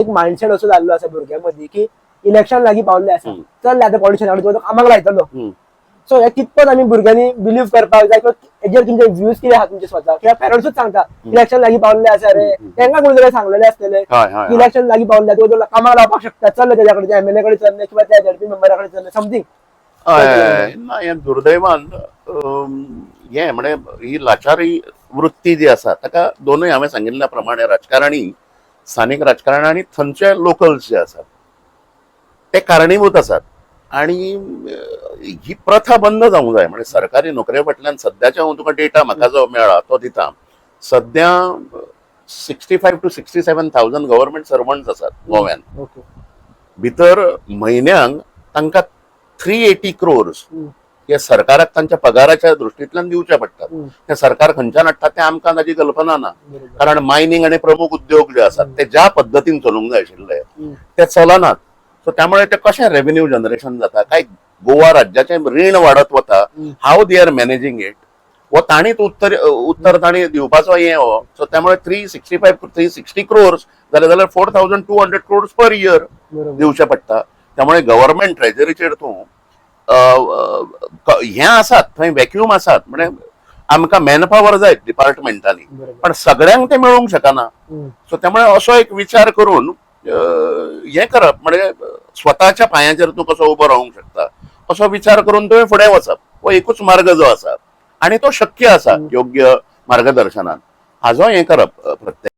एक माइंडसेट असो जाल्लो आसा भुरग्यांमध्ये की इलेक्शन लागीं पावल्लें आसा, चल्ले आतां पॉलिटिशियन तो कामाक लायतलो. सो हे कितपत आमी भुरग्यांनी बिलीव करपाक जाय, हेजेर तुमचे व्ह्यूज कितें आहा तुमचे स्वता, किंवा पेरंट्सूच सांगता इलेक्शन लागीं पावल्लें आसा रे, तांकां कोणी तरी सांगलेलें आसतलें इलेक्शन लागीं पावल्लें, तो कामाक लावपाक शकता, चल्ले तेज्या कडेन, एमएलए कडेन चल्ले किंवा त्या झेडपी मेंबरा कडेन चल्ले, समथींग. ना दुर्दैवान हे म्हणजे ही लाचारी वृत्ती जी आसा ताका दोनूय हांवें सांगिल्ल्या प्रमाणे राजकारणी, स्थानिक राजकारण आणि थंयचे लोकल्स जे आसात ते कारणीभूत आसात. आणि ही प्रथा बंद जावंक जाय. म्हणजे सरकारी नोकरे फाटल्यान सध्याच्या हांव तुका डेटा म्हाका जो मेळ्ळा तो दिता, सध्या 65 to 67,000 गव्हर्नमेंट सर्वंट्स आसात गोव्यान. भितर म्हयन्याक तांकां 380 crores हे सरकाराक तांच्या पगाराच्या दृश्टींतल्यान दिवचे पडटात. ते सरकार खंयच्यान हाडटा ते आमकां ताची कल्पना ना, कारण मायनिंग आणि प्रमुख उद्योग जे आसात ते ज्या पद्दतीन चलूंक जाय आशिल्ले ते चलनात. सो त्यामुळे ते कशें रेव्हेन्यू जनरेशन जाता, काय गोवा राज्याचे रीण वाडत वता, how they are managing it, वो ताणीच उत्तर ताणी दिवपाचो हे हो. सो त्यामुळे 365 to 360 crores जाल्यार 4,200 crores पर इयर दिवचे पडटा. त्यामुळे गव्हर्नमेंट ट्रेजरीचेर तूं हे आसात थंय वॅक्यूम आसात, म्हणजे आमकां मॅनपॉवर जाय डिपार्टमेंटांनी, पण सगळ्यांक ते मेळूंक शकना. सो त्यामुळे असो एक विचार करून हे करप, म्हणजे स्वताच्या पांयाचेर तूं कसो उबो रावंक शकता असो विचार करून तुवें फुडें वचप, हो एकूच मार्ग जो आसा आणि तो शक्य आसा योग्य मार्गदर्शनान, हाजो हे करप प्रत्येक